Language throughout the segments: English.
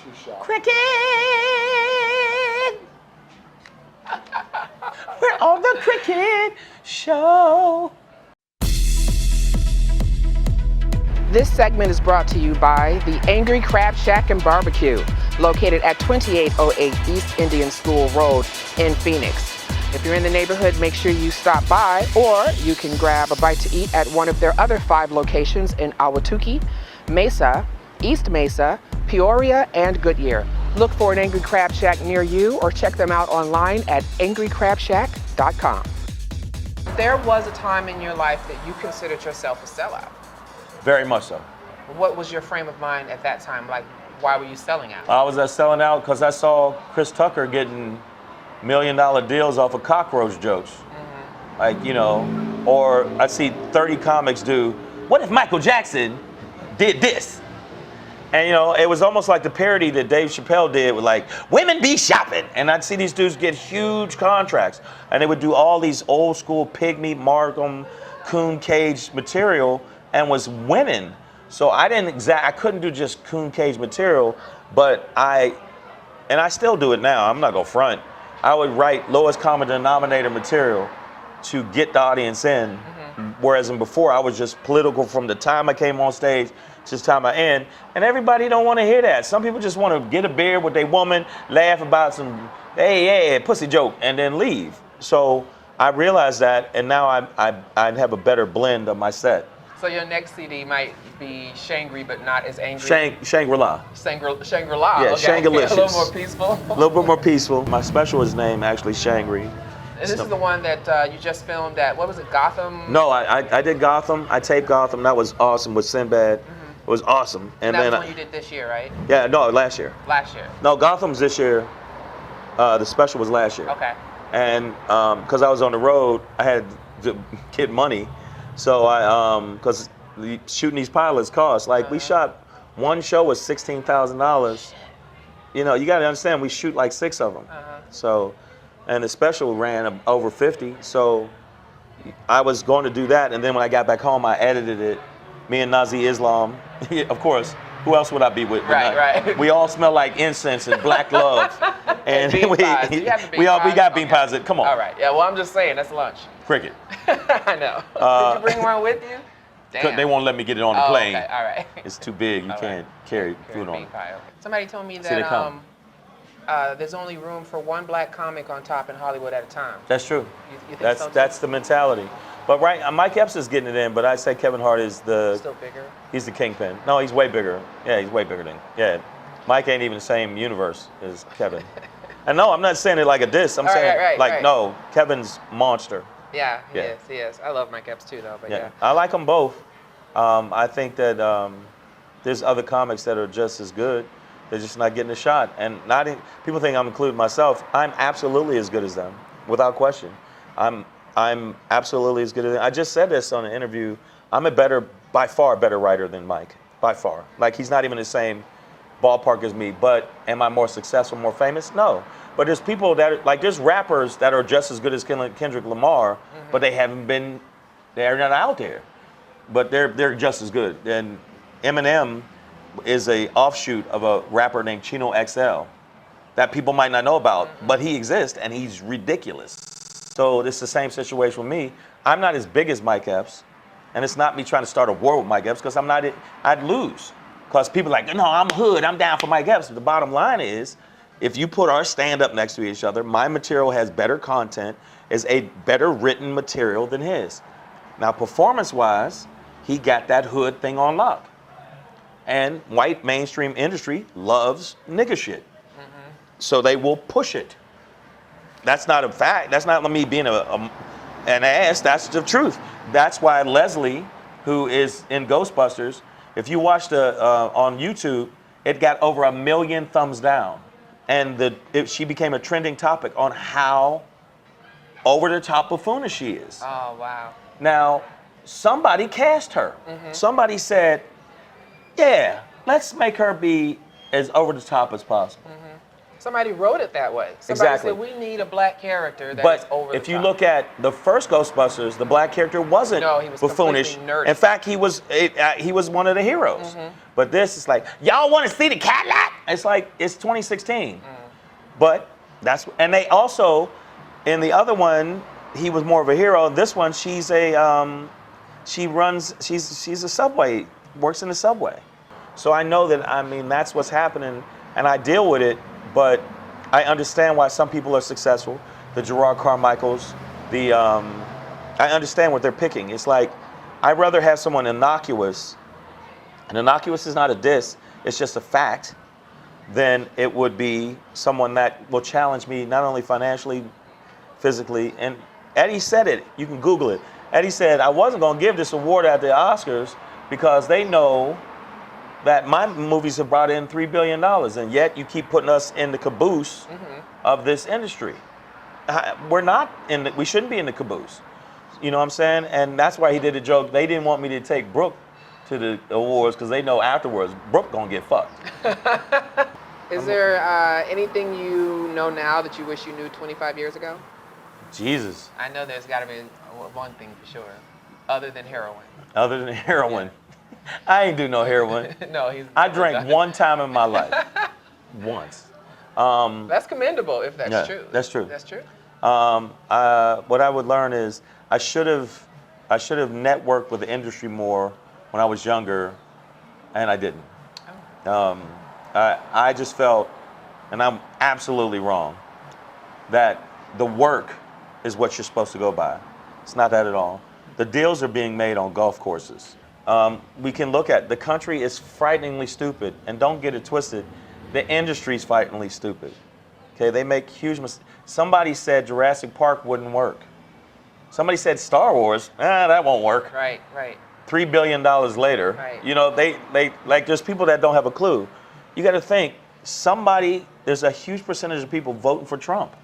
too shy. Cricket! We're on the Cricket Show. This segment is brought to you by the Angry Crab Shack and Barbecue, located at 2808 East Indian School Road in Phoenix. If you're in the neighborhood, make sure you stop by, or you can grab a bite to eat at one of their other 5 locations in Ahwatukee, Mesa, East Mesa, Peoria, and Goodyear. Look for an Angry Crab Shack near you or check them out online at angrycrabshack.com. There was a time in your life that you considered yourself a sellout. Very much so. What was your frame of mind at that time? Like, why were you selling out? I was selling out because I saw Chris Tucker getting $1 million deals off of cockroach jokes. Mm-hmm. Like, you know, or I see 30 comics do, what if Michael Jackson did this? And, you know, it was almost like the parody that Dave Chappelle did with, like, women be shopping. And I'd see these dudes get huge contracts. And they would do all these old school Pygmy, Markham, Coon Cage material and was winning. So I couldn't do just Coon Cage material, but I still do it now. I'm not gonna front. I would write lowest common denominator material to get the audience in. Mm-hmm. Whereas before I was just political from the time I came on stage to the time I end. And everybody don't want to hear that. Some people just want to get a beer with their woman, laugh about some, hey, pussy joke, and then leave. So I realized that, and now I have a better blend of my set. So your next CD might be Shangri, but not as angry. Shangri-La. Shangri-La. Yeah, okay. Shangalicious. A little more peaceful. A little bit more peaceful. My special is named actually Shangri. And this is the one that you just filmed at, what was it, Gotham? No, I did Gotham. I taped Gotham. That was awesome with Sinbad. Mm-hmm. It was awesome. And that was one you did this year, right? Yeah, no, last year. Last year. No, Gotham's this year. The special was last year. Okay. And because I was on the road, I had to get money. So because shooting these pilots costs, like we shot one show was $16,000. You know, you got to understand we shoot like 6 of them. So, and the special ran over 50. So I was going to do that, and then when I got back home, I edited it. Me and Nazi Islam, of course. Who else would I be with? Right. We all smell like incense and black love. And we got bean pies. Come on. All right. Yeah, well, I'm just saying, that's lunch. Cricket. I know. Did you bring one with you? Damn. They won't let me get it on the plane. Okay. All right. It's too big. You can't carry food on it. Okay. Somebody told me that there's only room for one black comic on top in Hollywood at a time. That's true. You think so too? That's the mentality. But Mike Epps is getting it in, but I say Kevin Hart is still bigger? He's the kingpin. No, he's way bigger. Yeah, he's way bigger than. Yeah. Mike ain't even the same universe as Kevin. And no, I'm not saying it like a diss. I'm saying no, Kevin's monster. Yeah, he is. I love Mike Epps too, though. But yeah. I like them both. I think that there's other comics that are just as good. They're just not getting a shot. And people think I'm including myself. I'm absolutely as good as them, without question. I'm absolutely as good as them. I just said this on an interview. I'm by far better writer than Mike, by far. Like, he's not even the same ballpark as me, but am I more successful, more famous? No. But there's people there's rappers that are just as good as Kendrick Lamar, but they're not out there. But they're just as good. And Eminem is a offshoot of a rapper named Chino XL that people might not know about, but he exists and he's ridiculous. So it's the same situation with me. I'm not as big as Mike Epps, and it's not me trying to start a war with Mike Epps because I'd lose. Because people are like, no, I'm hood, I'm down for Mike Epps. But the bottom line is, if you put our stand-up next to each other, my material has better content, is a better written material than his. Now, performance-wise, he got that hood thing on lock. And white mainstream industry loves nigga shit. So they will push it. That's not a fact. That's not me being an ass. That's the truth. That's why Leslie, who is in Ghostbusters, if you watch on YouTube, it got over 1 million thumbs down. And she became a trending topic on how over-the-top buffoonish she is. Oh, wow. Now, somebody cast her. Somebody said, yeah, let's make her be as over-the-top as possible. Somebody wrote it that way. Somebody said, we need a black character that's over the top. But if you look at the first Ghostbusters, the black character wasn't buffoonish. Nerdy. In fact, he was one of the heroes. But this is like, y'all want to see the Cadillac? It's like it's 2016. But and they also, in the other one, he was more of a hero. This one, she's a she's a subway, works in the subway. So I know that, I mean, that's what's happening, and I deal with it, but I understand why some people are successful. The Gerard Carmichaels, I understand what they're picking. It's like, I'd rather have someone innocuous, and innocuous is not a diss, it's just a fact, than it would be someone that will challenge me not only financially, physically. And Eddie said it, you can Google it. Eddie said, I wasn't gonna give this award at the Oscars because they know that my movies have brought in $3 billion, and yet you keep putting us in the caboose of this industry. We're not we shouldn't be in the caboose. You know what I'm saying? And that's why he did a joke. They didn't want me to take Brooke to the awards because they know afterwards Brooke gonna get fucked. Is there anything you know now that you wish you knew 25 years ago? Jesus. I know there's got to be one thing for sure, other than heroin. Other than heroin. Yeah. I ain't do no heroin. No, I drank one time in my life. Once. That's commendable if that's true. That's true. That's true. What I would learn is I should have networked with the industry more when I was younger, and I didn't. Oh. I just felt, and I'm absolutely wrong, that the work is what you're supposed to go by. It's not that at all. The deals are being made on golf courses. We can look at, the country is frighteningly stupid, and don't get it twisted, the industry's frighteningly stupid. Okay, they make huge mistakes. Somebody said Jurassic Park wouldn't work. Somebody said Star Wars, that won't work. Right. $3 billion later, right. You know, they like, there's people that don't have a clue. You got to think, there's a huge percentage of people voting for Trump.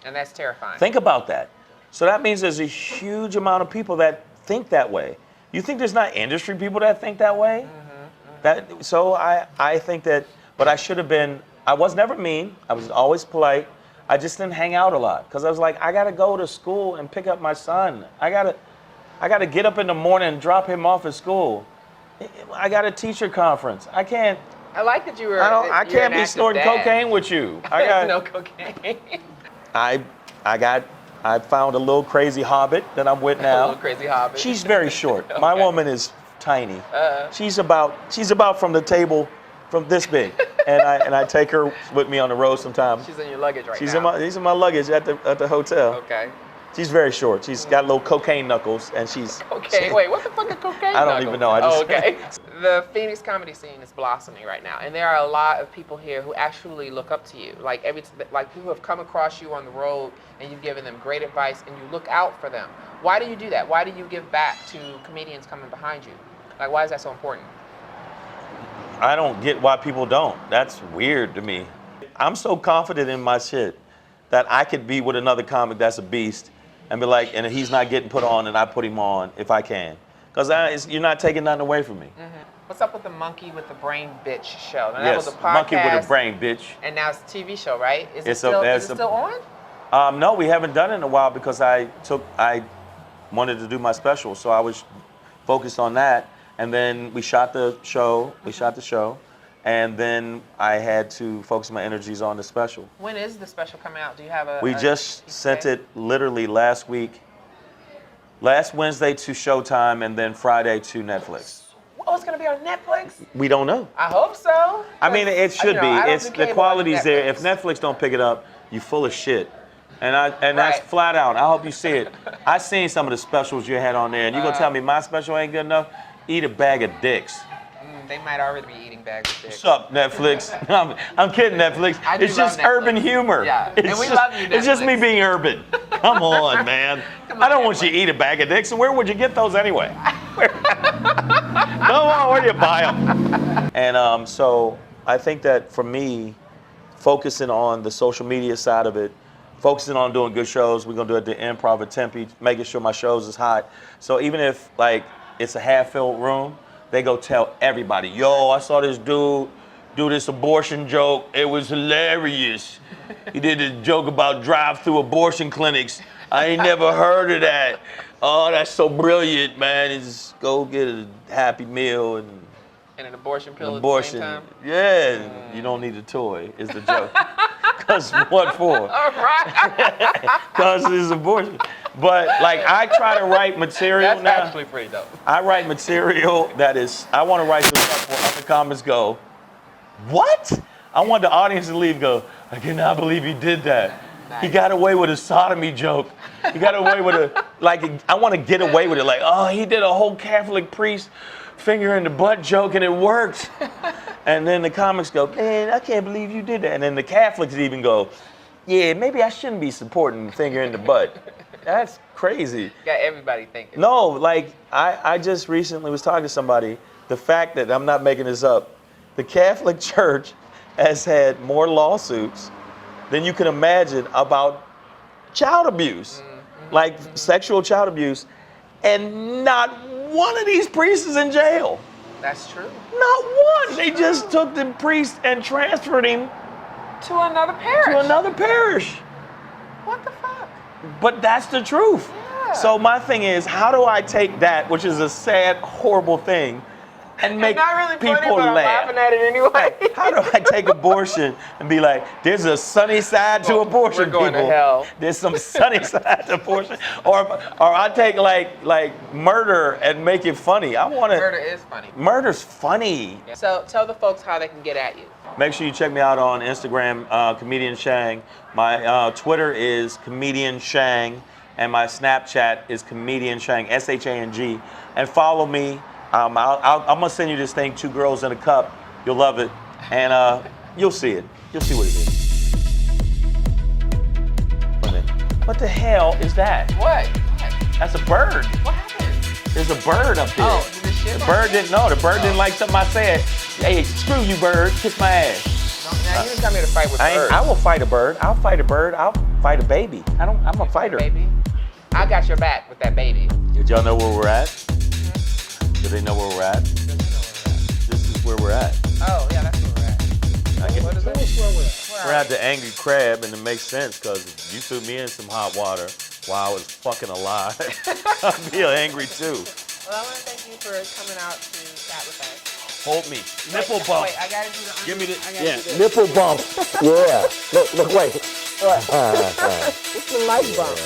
And that's terrifying. Think about that. So that means there's a huge amount of people that think that way. You think there's not industry people that think that way? So I think that, but I should have been, I was never mean. I was always polite. I just didn't hang out a lot because I was like, I got to go to school and pick up my son. I got to get up in the morning and drop him off at school. I got a teacher conference. I can't. I like that you were. I can't be snorting cocaine with you. I got no cocaine. I found a little crazy hobbit that I'm with now. A little crazy hobbit. She's very short. Okay. My woman is tiny. She's about from the table, from this big, and I take her with me on the road sometimes. She's in your luggage right now. She's in my luggage at the hotel. Okay. She's very short. She's got little cocaine knuckles, and she's. Okay, wait, what the fuck is cocaine I don't even know. Okay. The Phoenix comedy scene is blossoming right now, and there are a lot of people here who actually look up to you. Like people who have come across you on the road, and you've given them great advice, and you look out for them. Why do you do that? Why do you give back to comedians coming behind you? Like, why is that so important? I don't get why people don't. That's weird to me. I'm so confident in my shit that I could be with another comic that's a beast and be like, and he's not getting put on, and I put him on if I can. Because you're not taking nothing away from me. What's up with the Monkey with the Brain Bitch show? Now, yes, that was a podcast, Monkey with a Brain Bitch. And now it's a TV show, right? Is it still on? No, we haven't done it in a while because I wanted to do my special, so I was focused on that. And then we shot the show. And then I had to focus my energies on the special. When is the special coming out? Do you have a? We just sent it literally last week. Last Wednesday to Showtime, and then Friday to Netflix. Oh, it's gonna be on Netflix? We don't know. I hope so. I mean, it should be. It's the quality's there. If Netflix don't pick it up, you full of shit. And that's flat out. I hope you see it. I seen some of the specials you had on there, and you gonna tell me my special ain't good enough? Eat a bag of dicks. They might already be eating bags of dicks. What's up, Netflix? I'm kidding, Netflix. It's just urban humor. Yeah, and we love you, Netflix. It's just me being urban. Come on, man. I don't want you to eat a bag of dicks. And where would you get those anyway? Come on, where do you buy them? And so I think that for me, focusing on the social media side of it, focusing on doing good shows, we're going to do it at the Improv at Tempe, making sure my shows is hot. So even if it's a half-filled room, they go tell everybody, yo, I saw this dude do this abortion joke. It was hilarious. He did a joke about drive-through abortion clinics. I ain't never heard of that. Oh, that's so brilliant, man. Just go get a Happy Meal. And an abortion pill Abortion. at the same time? Yeah, you don't need a toy, is the joke. Because what for? All right. Because it's abortion. But like I try to write material That's now. actually pretty dope. I write material that is, I want to write some stuff where other comments go, what? I want the audience to leave go, I cannot believe he did that. Nice. He got away with a sodomy joke. He got away with a, like, I want to get away with it. Like, oh, he did a whole Catholic priest finger in the butt joke and it worked. And then the comics go, man, I can't believe you did that. And then the Catholics even go, yeah, maybe I shouldn't be supporting finger in the butt. That's crazy. Got everybody thinking. No, like, I just recently was talking to somebody, the fact that, I'm not making this up, the Catholic Church has had more lawsuits than you can imagine about child abuse, like sexual child abuse, and not one of these priests is in jail. That's true. Not one. They just took the priest and transferred him to another parish. to another parish. What the fuck? But that's the truth. Yeah. So my thing is, how do I take that, which is a sad, horrible thing, and make not really people funny, but I'm laugh? laughing at it anyway. How do I take abortion and be like, there's a sunny side to abortion, We're going people. to hell. There's some sunny side to abortion. Or I take like murder and make it funny. I want to. Murder is funny. Murder's funny. So tell the folks how they can get at you. Make sure you check me out on Instagram, Comedian Shang. My Twitter is Comedian Shang, and my Snapchat is Comedian Shang, SHANG. And follow me. I'm gonna send you this thing, 2 Girls in a Cup. You'll love it, and you'll see it. You'll see what it is. What the hell is that? What? That's a bird. What happened? There's a bird up there. Oh, did this shit The on bird you? didn't know. The bird didn't like something I said. Hey, screw you, bird. Kiss my ass. No, now you didn't come here to fight with birds. I will fight a bird. I'll fight a bird. I'll fight a baby. I'm a fighter. Baby. I got your back with that baby. Did y'all know where we're at? Do they know where we're at? This is where we're at. Oh, yeah, that's where we're at. What is it? Where we're at? We're at the Angry Crab, and it makes sense because you threw me in some hot water while I was fucking alive. I'd feel angry too. Well, I want to thank you for coming out to chat with us. Hold me. Nipple bump. Wait, I got to do the Give me the. Yeah, nipple bump. Yeah. Look, wait. It's a nice bump.